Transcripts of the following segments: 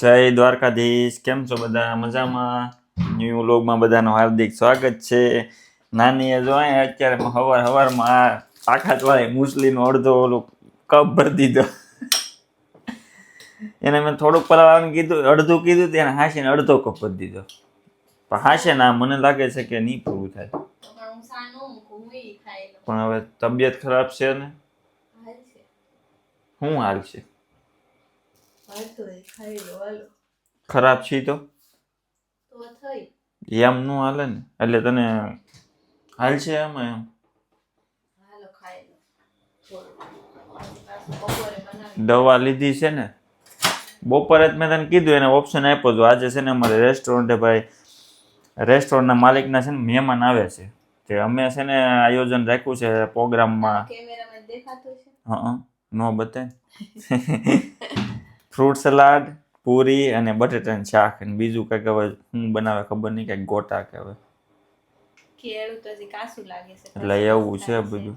જય દ્વારકાધીશ. કેમ છો બધા? મજામાં? ન્યૂ વ્લોગમાં બધાનું હાર્દિક સ્વાગત છે. નાનીએ જો અત્યારે સવારમાં આ તાકાતવાળી મુસલીનો અડધો ઓલું કપ ભરી દીધો. એને મેં થોડુંક પલાળવાનું કીધું, અડધું કીધું તેને હાંસીને અડધો કપ ભરી દીધો. પણ હાંસે ના, મને લાગે છે કે નહીં પૂરું થાય. પણ હવે તબિયત ખરાબ છે ને શું હાલ છે? ખરાબ છે તો એમ નું હાલે ને, એટલે તને હાલ છે એમાં એમ દવા લીધી છે ને? બપોરે જ મેં તને કીધું, એને ઓપ્શન આપ્યો હતો. આજે છે ને અમારે રેસ્ટોરન્ટના માલિકના છે ને મહેમાન આવે છે, તે અમે છે ને આયોજન રાખ્યું છે પ્રોગ્રામમાં. હા, નો બતાય. ફ્રૂટ સલાડ, પૂરી અને બટેટાનું શાક, અને બીજું કંઈક હવે શું બનાવે ખબર નહીં, કંઈક ગોટા કે હવે એટલે એવું છે બધું.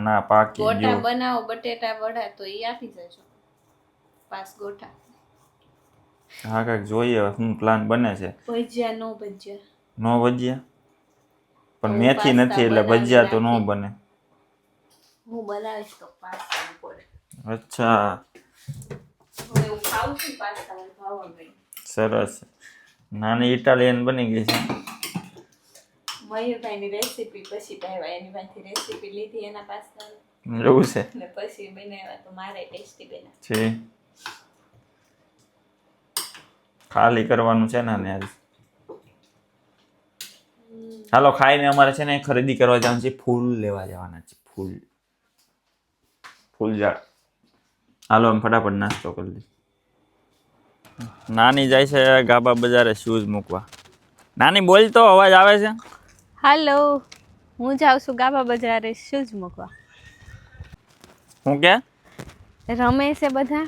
ના પાકી ગોટા બનાવો, બટેટા વડા તો ઈ આપી જજો. પાસ ગોટા. હા, કંઈક જોઈએ શું પ્લાન બને છે. ભજીયા નો ભજીયા પણ મેથી નથી એટલે ભજીયા તો નો બને. હું બનાવીશ તો પાસ્તા બપોરે. અચ્છા, હું ખાઉં છું પાસ્તા, મને ભાવે ગઈ. સરસ. નાની ઇટાલિયન બની ગઈ છે. મયુરભાઈની રેસીપી પછી ભાઈ એની પાસેથી રેસીપી લીધી એના પાસ્તાની. એવું છે ને પછી બનાવ્યા તો મારે ટેસ્ટી બન્યા છે. ખાલી કરવાનું છે ને યાર. હાલો ખાઈને અમારે છે ને ખરીદી કરવા જવાનું છે, ફૂલ લેવા જવાના છે. ફૂલ ઝાડ. હાલો અમે ફટાફટ નાસ્તો કરી લઈએ. નાની જાય છે ગાબા બજારે શૂઝ મૂકવા. નાની બોલ તો, અવાજ આવે છે. હાલો, હું જાઉં છું ગાબા બજારે શૂઝ મૂકવા. હું કે રમે છે બધા,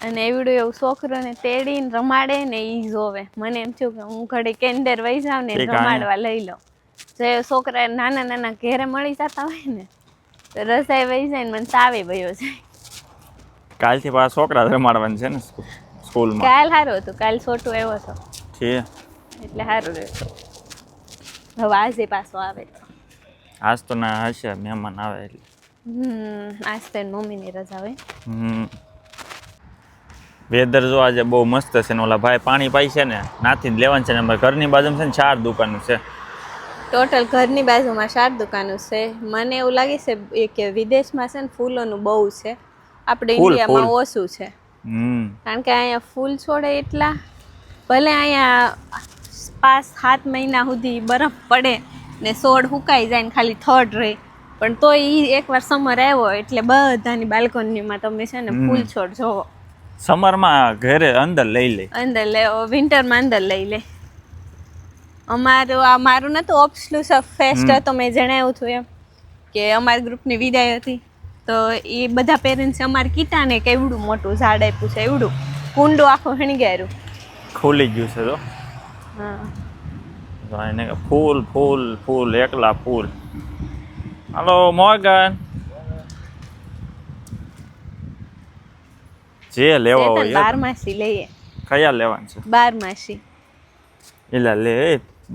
અને એવડું એવું છોકરોને તેડીને રમાડે ને ઈ જોવે. મને એમ થયું કે હું ઘડી કેન્ડર વહી જાઉં ને રમાડવા લઈ લઉં. જો છોકરા નાના નાના ઘેરે મળી જતા હોય ને તો રસાઈ વહી જાય ને મને તાવે વયો જાય. કાલથી પાછા છોકરા રમાડવાનું છે ને સ્કૂલમાં. કાલ સારું હતું, કાલ છોટું આવ્યો હતો છે એટલે સારું રહેતું. હવે આજે પાછો આવે. આજ તો ના હશે, મહેમાન આવે એટલે. આજ તો મમ્મીની રજા હોય. વેધર જો આજે બહુ મસ્ત છે ને ઓલા ભાઈ પાણી પાઈ છે ને નાથી લેવાનું છે ને. અમારા ઘરની બાજુમાં છે ને 4 દુકાનો છે ટોટલ. ઘરની બાજુમાં 4 દુકાનો છે. મને એવું લાગે છે કે વિદેશમાં છે ને ફૂલોનું બહુ છે, આપણે ઇન્ડિયામાં ઓછું છે. કારણ કે અહીંયા ફૂલ છોડે એટલા. ભલે અહીંયા 5-7 મહિના સુધી બરફ પડે ને છોડ સુકાઈ જાય ને ખાલી થડ રહે, પણ તો એ એકવાર સમર આવ્યો એટલે બધાની બાલ્કનીમાં તમે છે ને ફૂલ છોડ જોવો. સમરમાં ઘરે અંદર લઈ લે, વિન્ટરમાં અંદર લઈ લે. મારું નતું ઓક્સક્લુસિવ ફેસ્ટ હતો, મેં જણાવ્યું હતું એમ કે અમારા ગ્રુપની વિદાય હતી તો એ બધા પેરેન્ટ્સે અમારે કીટાને કેવડું મોટું ઝાડ આપ્યું છે, એવડું કુંડું આખું હણીગાર્યું, ખુલી ગયું છે તો. હા, એને ફૂલ ફૂલ ફૂલ એકલા ફૂલ. હાલો મોર્ગન, જે લેવા હોય 12માસી લઈએ. કયા લેવાનું છે? 12માસી. એલા લે,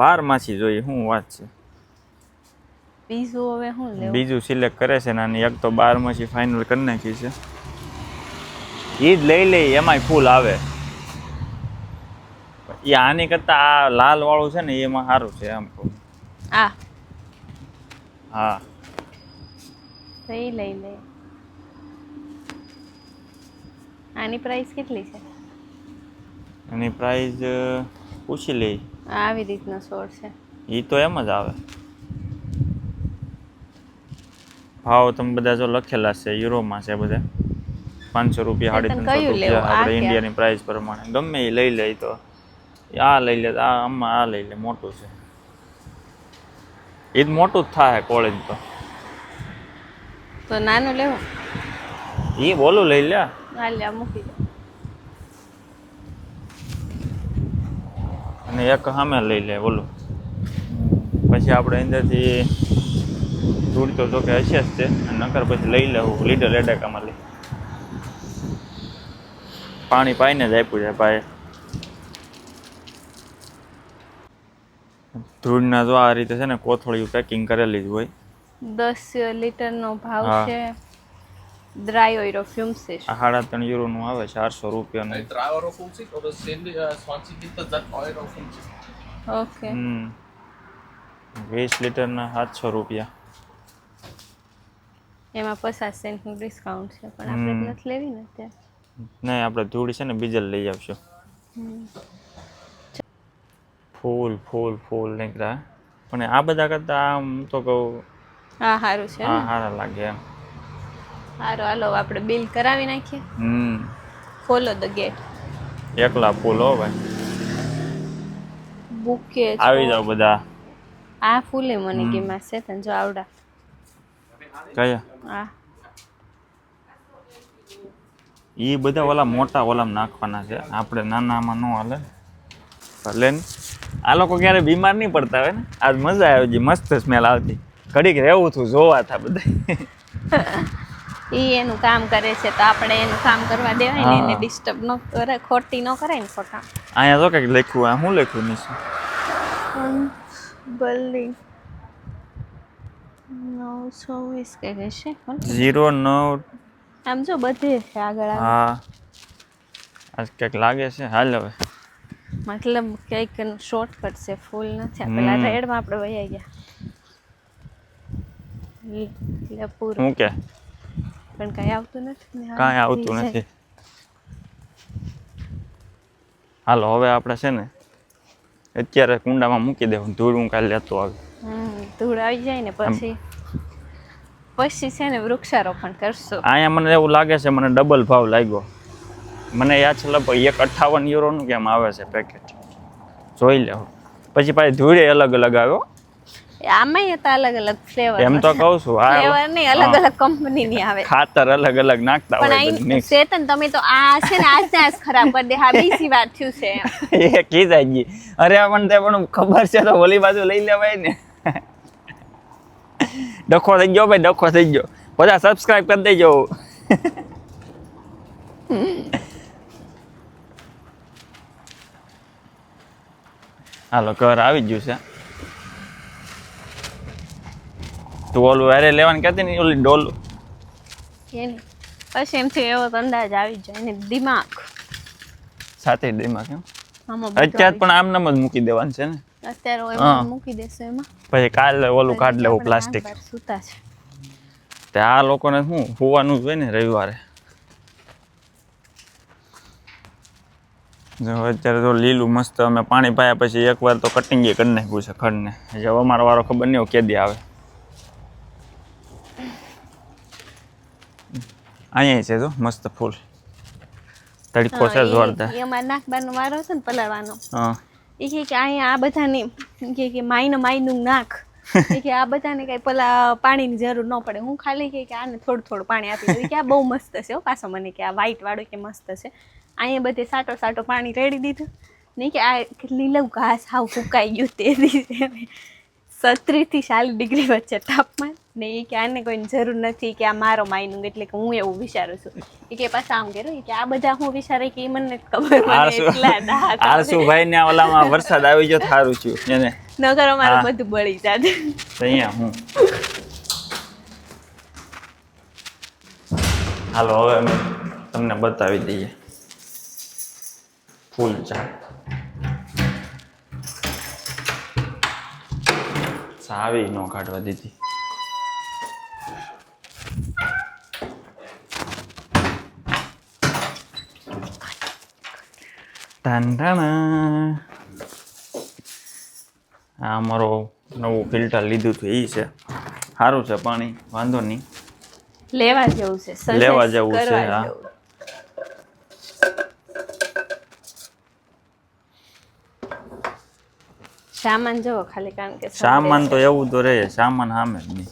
12માસી જોઈએ. શું વાત છે? બીજું હવે શું લેવું? બીજું સિલેક્ટ કરે છે નાની. એક તો 12માસી ફાઇનલ કરી નાખી છે, એ જ લઈ લે. એમાંય ફૂલ આવે. એ આની કરતા આ લાલ વાળું છે ને એમાં સારું છે એમ કહું. હા, લઈ લે. આની પ્રાઇસ કેટલી છે? એની પ્રાઇસ પૂછી લઈ. આવી રીતનો છોડ છે. એ તો એમ જ આવે. ભાવ તમે બધા જો લખેલા છે, યુરોમાં છે બધા. 500 રૂપિયા, 350 રૂપિયા આપણે ઇન્ડિયાની પ્રાઇસ પ્રમાણે. ગમે એ લઈ લે. તો આ લઈ લે, આમાં આ લઈ લે. મોટું છે એ જ મોટું જ થાય કોલેજ તો નાનું લેવો. એ બોલું લઈ લે. હાલ્યા મૂકી દો. અને એક સામે લઈ લે બોલું. પછી આપણે અંદરથી દૂર તો જો કે હશે જ તે, નકર પછી લઈ લેવું લીડર એડેકામાં લઈ. પાણી પાઈને જ આપ્યું છે ભાઈ. ધૂળના જો આ રીતે છે ને કોથળીઓ પેકિંગ કરેલી જ હોય. 10 લીટરનો ભાવ હા. છે. Drei Euro 50. આ 3.5 યુરોનું આવે, 400 રૂપિયાનું. 3,50 € oder 20 Liter sind 1,50 €. ઓકે. 20 લીટરના 700 રૂપિયા. એમાં 50 સેન્ટનું ડિસ્કાઉન્ટ છે પણ આપણે નથી લેવી ને અત્યારે. નહીં, આપણે ધૂળ છે ને બીજે લઈ આવશું. ફૂલ નીકળ્યા. પણ આ બધા કરતા આમ તો કહું હા સારું છે. આ સારા લાગે એમ. સારું, હાલો આપણે બિલ કરાવી નાખીએ. Follow the gate. એકલા ફૂલ હો ભાઈ. બુકે આવી જાવ બધા. આ ફૂલે મને ગેમાં છે તને જો આવડા. કયા? આ ઈ બધા ઓલા મોટા ઓલામાં નાખવાના છે, આપણે નાનામાં ન હાલે. ભલે ને આ લોકો ક્યારે બીમાર નહીં પડતા હોય ને. આજ મજા આવી, મસ્ત સ્મેલ આવતી. ઘડીક રહેવું હતું, જોવા હતા બધા. ઈ એનું કામ કરે છે તો આપણે એનું કામ કરવા દેવાય ને, એને ડિસ્ટર્બ ન કરે, ખોટી ન કરાય ને ખોટા. અહીંયા જો કંઈક લખ્યું, આ શું લખ્યું નીચે? બિલ્ડિંગ 920 કે છે. 09. આમ જો બધે છે આગળ આગળ. હા, આજ કંઈક લાગે છે. હાલ હવે મતલબ કંઈક શોર્ટકટ છે, ફૂલ નથી. પેલા રેડમાં આપણે વહી ગયા એટલે પૂરું. શું કે પણ કાંઈ આવતું નથી ને. કાંઈ આવતું નથી. હાલો હવે આપણે છે ને અત્યારે કુંડામાં મૂકી દેવું, ધૂળ હું કાલે લેતો આવી. ધૂળ આવી જાય ને પછી છે ને વૃક્ષારોપણ કરશું. અહીંયા મને એવું લાગે છે, મને ડબલ ભાવ લાગ્યો. મને યાદ છે લગભગ 1,58 યુરોનું કેમ આવે છે પેકેટ. જોઈ લેવું પછી પાછી ધૂળે અલગ અલગ આવ્યો. આમાંય હતા અલગ અલગ ફ્લેવર. એમ તો કહું છું, આ ફ્લેવર નહીં, અલગ અલગ કંપનીની આવે. ખાતર અલગ અલગ નાખતા હોય પણ બધું. ચેતન તમે તો આ છે ને આજ ખરાબ કરી દે. હા, બીજી વાર થયું છે એમ. એ કીધા ગઈ. અરે પણ તે પણ ખબર છે તો ઓલી બાજુ લઈ લેવાય ને. ડખો થઈ ગયો ભાઈ, ડખો થઈ ગયો. બધા સબસ્ક્રાઇબ કરી દેજો. હાલો ઘર આવી ગયું છે. તું ઓલું અરે લેવાનું કહેતી ને ઓલી ડોલું. એની પછી એમથી એવો તો અંદાજ આવી જાય ને દિમાગ સાથે દિમાગ એમ. આમાં બધું અત્યારે પણ આમ નામ જ મૂકી દેવાનું છે ને. અત્યારે એમાં મૂકી દેશે એમાં. પછી કાલે ઓલું કાઢ લેવું પ્લાસ્ટિક. સૂતા છે તે આ લોકોને શું હોવાનું જ હોય ને રવિવારે. જો અત્યારે તો લીલું મસ્ત અમે પાણી પાયા પછી એકવાર તો કટિંગ કરી નાખ્યું છે ખડને. હવે અમારો વારો ખબર નહીં કેદી આવે. અહીંયા છે જો મસ્ત ફૂલ. તડકો છે જોરદાર. એમાં નાખવાનો વારો છે ને પલાળવાનો. હા, એ કે અહીંયા આ બધાની કે માયનું નાખ. એ કે આ બધાને કઈ પેલા પાણીની જરૂર ન પડે. હું ખાલી કે આને થોડું પાણી આપી દઉં. કે આ બહુ મસ્ત છે હો. પાછો મને કે આ વ્હાઈટ વાળું કે મસ્ત છે. અહીંયા બધે સાટો પાણી રેડી દીધું. નહીં કે આ લીલું ઘાસ હાવ ફૂંકાઈ ગયું તે દિવસે 37 થી 40 ડિગ્રી વચ્ચે તાપમાન. ને એ કે આને કોઈની જરૂર નથી કે આ મારો માયનું, એટલે કે હું એવું વિચારું છું. એ કે પાછા આમ કર્યું કે આ બધા હું વિચારે કે એ મને ખબર આરસુ ભાઈ ને ઓલામાં વરસાદ આવી ગયો સારું થયું એને. નગર અમારું બધું બળી જાત. અહીંયા હું હાલો હવે અમે તમને બતાવી દઈએ ફૂલ ઝાડ. ચાવી ન કાઢવા દીધી. આ અમારો નવું ફિલ્ટર લીધું હતું એ છે. સારું છે પાણી, વાંધો નહીં. લેવા જેવું છે. લેવા જેવું છે. હા, સામાન જોવો ખાલી, કારણ કે સામાન તો એવું તો રહે. સામાન સામે જ નહીં.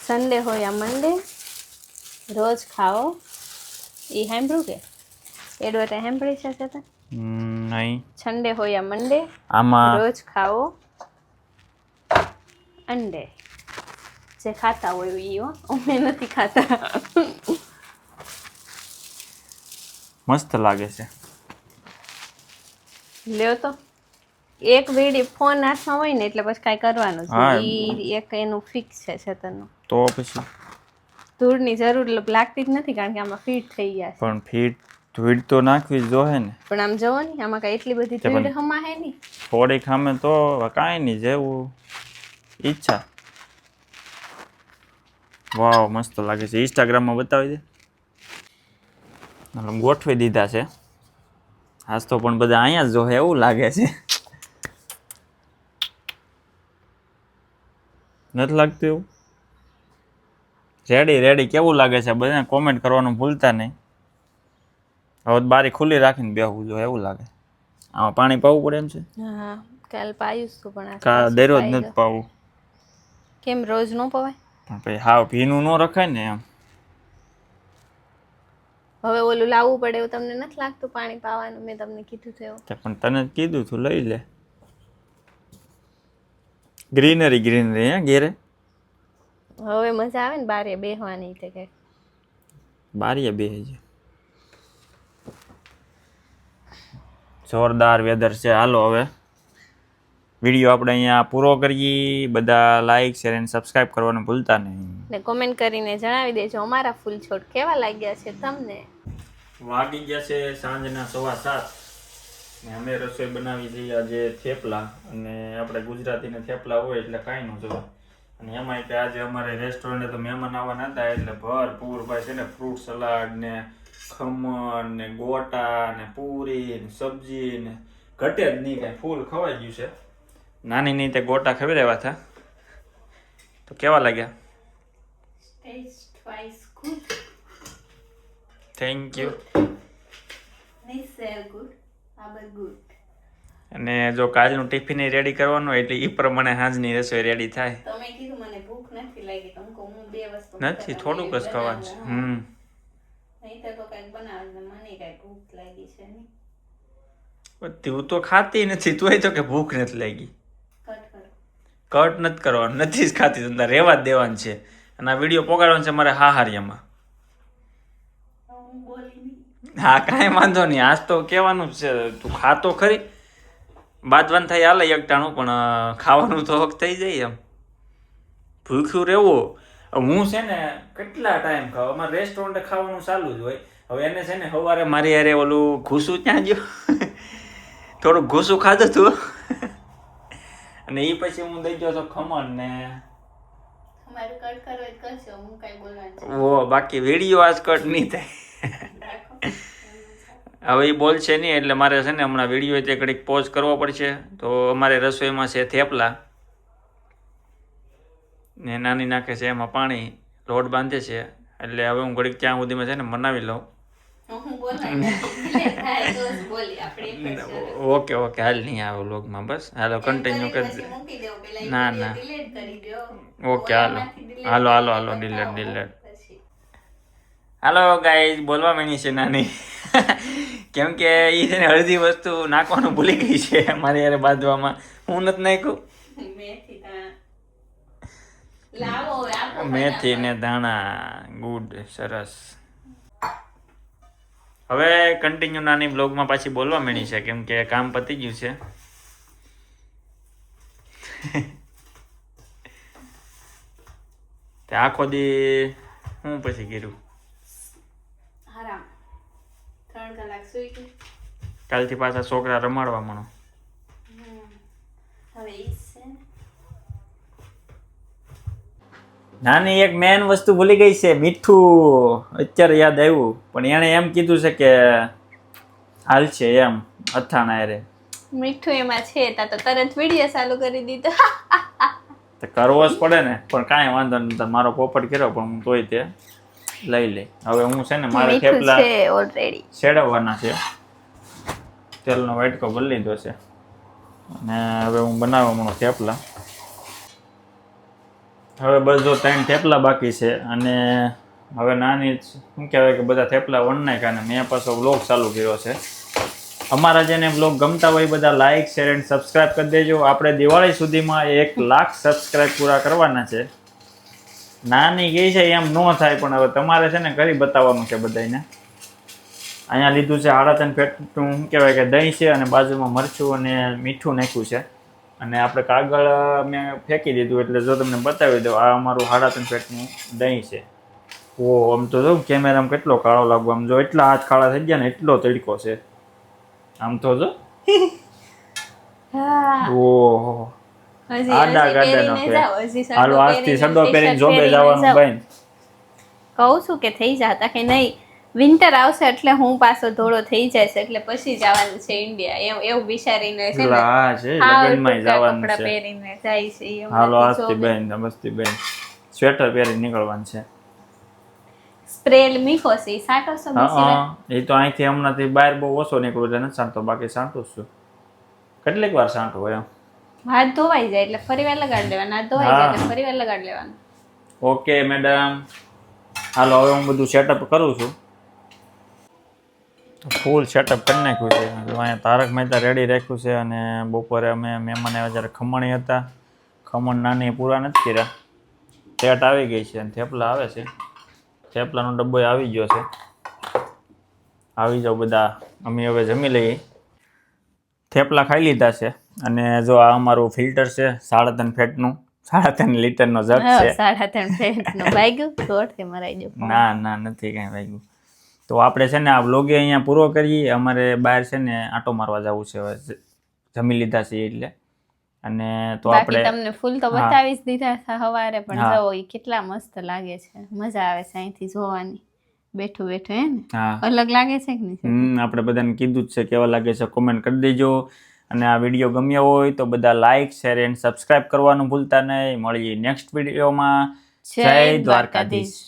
સન્ડે હોય આ મંડે રોજ ખાઓ. એ સાંભળ્યું કે એડવર્ટાઈઝ સાંભળી છે તે? નહીં. સન્ડે હોય આ મંડે આમાં રોજ ખાઓ અંડે. જે ખાતા હોય ઈ હો, અમે નથી ખાતા. મસ્ત લાગે છે. લ્યો તો એક વીડી ફોન હાથમાં હોય ને એટલે પછી કાંઈ કરવાનું જ હા. નહીં. ઈ એક એનું ફિક્સ છે ચેતનનું. તો પછી ધૂળની જરૂર લાગતી જ નથી કારણ કે આમાં ફિટ થઈ ગયા છે. પણ ધૂળ તો નાખવી જ જોહે ને. પણ આમ જવો ને આમાં કાંઈ એટલી બધી ધૂળ હમાહે નહીં. થોડીક સામે તો કાંઈ નહીં, જેવું ઈચ્છા. વાવ, મસ્ત લાગે છે. ઇન્સ્ટાગ્રામમાં બતાવી દે. મતલબ ગોઠવી દીધા છે. આજ તો પણ બધા અહીંયા જ જોહે એવું લાગે છે. નથી લાગતું એવું? રેડી કેવું લાગે છે બધા કોમેન્ટ કરવાનું ભૂલતા નહીં. હવે બારી ખુલ્લી રાખીને બેહવું જોઈએ એવું લાગે. આમાં પાણી પાવું પડે એમ છે? હા, કાલ પાયું છું પણ કા દરરોજ નથી પાવું? કેમ રોજ ન પવાય? પણ પછી હાવ ભીનું ન રખાય ને એમ. હવે ઓલું લાવવું પડે એવું તમને નથી લાગતું પાણી પાવાનું? મેં તમને કીધું તો એવું. પણ તને કીધું તું લઈ લે. ગ્રીનરી હે ઘેરે. હવે મજા આવે ને બારે બેહવાની તે કે બારીએ બેહી છે. જોરદાર વેધર છે. હાલો હવે વિડીયો આપણે અહીંયા પૂરો કરીએ. બધા લાઈક શેર અને સબસ્ક્રાઇબ કરવાનું ભૂલતા નહીં. ને કોમેન્ટ કરીને જણાવી દેજો અમારા ફૂલ છોડ કેવા લાગ્યા છે તમને. વાગી ગયા છે સાંજના 7:15 ને અમે રસોઈ બનાવી છે આજે થેપલા. અને આપણે ગુજરાતીને થેપલા હોય એટલે કાંઈ ન જોવે. અને એમાંય કે આજે અમારે રેસ્ટોરન્ટે તો મહેમાન આવવાના હતા એટલે ભરપૂર ભાઈ છે ને ફ્રૂટ સલાડ ને ખમણ ને ગોટા ને પૂરી ને સબ્જી ને ઘટે જ નહીં કાંઈ, ફૂલ ખવાઈ ગયું છે. નાની નહીં તે ગોટા ખવડાવ્યા હતા. તો કેવા લાગ્યા? Taste wise good. Thank you. નહીં સેલ ગુડ, આબર ગુડ. અને જો કાલનું ટિફિન રેડી કરવાનું એટલે એ પ્રમાણે સાંજની રસોઈ રેડી થાય. તમે કીધું મને ભૂખ નથી લાગી તો હું બે વસ્તુ નથી, થોડુંક જ ખાવાનું છે. નહીં તો કંઈક બનાવે મને કાંઈ ભૂખ લાગી છે નહીં. તું તો ખાતી નથી, તું તો કે ભૂખ નથી લાગી. કટ કરો. કટ નથી કરવાનું, નથી જ ખાતી, તમને રહેવા જ દેવાનું છે. અને આ વિડીયો પોગાડવાનો છે મારે હાહારિયામાં. હું બોલી નહીં. હા, કાંઈ વાંધો નહીં. આજ તો કહેવાનું જ છે. તું ખાતો ખરી, બાદવાન થાય હાલે એકટાણું, પણ ખાવાનું તો હક થઈ જાય એમ. ભૂખ્યું રહેવું. હું છે ને કેટલા ટાઈમ ખાવ, અમારે રેસ્ટોરન્ટે ખાવાનું ચાલુ જ હોય. હવે એને છે ને સવારે મારી યારે ઓલું ઘૂસું ત્યાં ગયું, થોડુંક ઘૂસું ખાધું હતું. અને એ પછી હું દઈ ગયો તો ખમણ ને અમારે કટ કરવો જ કરશો, હું કાંઈ બોલવાનું ઓ બાકી વિડીયો આજ કટ નહીં થાય. હવે એ બોલશે નહીં એટલે મારે છે ને હમણાં વિડીયો તે ઘડીક પોઝ કરવો પડશે. તો અમારે રસોઈમાં છે થેપલા ને નાની નાખે છે એમાં પાણી, લોટ બાંધે છે. એટલે હવે હું ઘડીક ત્યાં સુધીમાં છે ને બનાવી લઉં. ઓકે હાલ નહીં આવે વ્લોગમાં, બસ હાલો કન્ટિન્યુ કરી. ના ઓકે હાલો ડિલેટ. હાલો ગાઈઝ, બોલવા માંડી છે નાની. કેમ કે એ છે ને અડધી વસ્તુ નાખવાનું ભૂલી ગઈ છે મારી યારે બાંધવામાં. હું નથી નાખ્યું મેથી ને ધાણા. ગુડ, સરસ. હવે કન્ટિન્યુ નાની બ્લોગમાં પાછી બોલવા માંડી છે કેમ કે કામ પતી ગયું છે. તે આખો દી હું પછી કર્યું? આરામ. 3 કલાક સુઈ ગઈ. કાલથી પાછા છોકરા રમાડવા મળો. હવે ઈ છે નાની એક મેન વસ્તુ ભૂલી ગઈ છે, મીઠું. અત્યારે યાદ આવ્યું, પણ એણે એમ કીધું છે કે હાલ છે એમ અથાણા રે. મીઠું એમાં છે તા તો તરત વિડીયો ચાલુ કરી દીધો. તો કરવો જ પડે ને, પણ કાંઈ વાંધો નહીં. મારો પોપટ કર્યો પણ હું તોય તે લઈ લે. હવે હું છે ને મારે થેપલા ઓલરેડી છેડવવાના છે. તેલનો વાટકો ભરી લીધો છે અને હવે હું બનાવવા માંડું થેપલા. હવે બસ જો 3 થેપલા બાકી છે અને હવે નાની શું કહેવાય કે બધા થેપલા વણ નાખ્યા અને મેં પાછો વ્લોગ ચાલુ કર્યો છે. અમારા જેને વ્લોગ ગમતા હોય બધા લાઇક શેર એન્ડ સબસ્ક્રાઈબ કરી દેજો. આપણે દિવાળી સુધીમાં 1 લાખ સબસ્ક્રાઈબ પૂરા કરવાના છે. નાની ગઈ છે એમ ન થાય, પણ હવે તમારે છે ને કરી બતાવવાનું છે બધાને. અહીંયા લીધું છે 3.5 ફેટનું શું કહેવાય કે દહીં છે, અને બાજુમાં મરચું અને મીઠું નાખ્યું છે, અને આપણે કાગળ મેં ફેંકી દીધું, એટલે જો તમને બતાવી દઉં, આ અમારું 3.5 ફેટનું દહીં છે. ઓ આમ તો જો કેમેરામાં કેટલો કાળો લાગુ, આમ જો એટલા હાથ કાળા થઈ ગયા ને એટલો તડકો છે આમ તો જો. ઓહો આડા ગાડાનો ફેર. હાલો આજથી સડો પહેરીને જોબે જવાનું ભાઈ. કહું છું કે થઈ જાતા કે નહીં, વિન્ટર આવશે એટલે હું પાછો ધોળો થઈ જઈશ, એટલે પછી જવાનું છે ઇન્ડિયા, એવું વિચારીને છે ને હા છે લગનમાં જવાનું કપડા છે. પહેરીને જાય છે એવું હાલો નથી આજથી જોવે. બેન મસ્તી બેન સ્વેટર પહેરીને નીકળવાનું છે. સ્પ્રે મીઠો છે ઈ સાટો છો બીજી વાર? હા એ તો અહીંથી હમણાંથી બહાર બહુ ઓછો નીકળું એટલે નથી સાંટતો, બાકી સાંટું જ છું. કેટલીક વાર સાંટું હોય એમ. હાથ ધોવાઈ જાય એટલે ફરી વાર લગાડી લેવાનું, હાથ ધોવાઈ જાય એટલે ફરી વાર લગાડી લેવાનું. ઓકે મેડમ, હાલો હવે હું બધું સેટઅપ કરું છું. ફૂલ સેટઅપ કરી નાખ્યું છે. અહીંયા તારક મહેતા રેડી રાખ્યું છે, અને બપોરે અમે મહેમાન આવ્યા જ્યારે ખમણી હતા, ખમણ નાની પૂરા નથી કર્યા. ટેટ આવી ગઈ છે અને થેપલા આવે છે. થેપલાનો ડબ્બો આવી ગયો છે. આવી જાઓ બધા, અમે હવે જમી લઈએ. થેપલા ખાઈ લીધા છે, અને જો આ અમારું ફિલ્ટર છે 3.5 ફેટનું, 3.5 લીટરનો જગ છે. 3.5 ફેટનું વાગ્યું જોરથી મરાઈ ગયું. ના ના નથી કાંઈ વાગ્યું. તો આપણે છે ને આ વ્લોગે અહીંયા પૂરો કરીએ. અમારે બહાર છે ને આંટો મારવા જવું છે હવે, જમી લીધા છે એટલે. અને તો બાકી આપણે તમને ફૂલ તો બતાવી જ દીધા હતા સવારે, પણ જો ઈ કેટલા મસ્ત લાગે છે, મજા આવે છે અહીંથી જોવાની, બેઠું બેઠું હે ને. હા અલગ લાગે છે કે નહીં? આપણે બધાને કીધું જ છે, કેવા લાગે છે કોમેન્ટ કરી દેજો. અને આ વિડીયો ગમ્યો હોય તો બધા લાઈક શેર એન્ડ સબસ્ક્રાઇબ કરવાનું ભૂલતા નહીં. મળીએ નેક્સ્ટ વિડીયોમાં. જય દ્વારકાધીશ.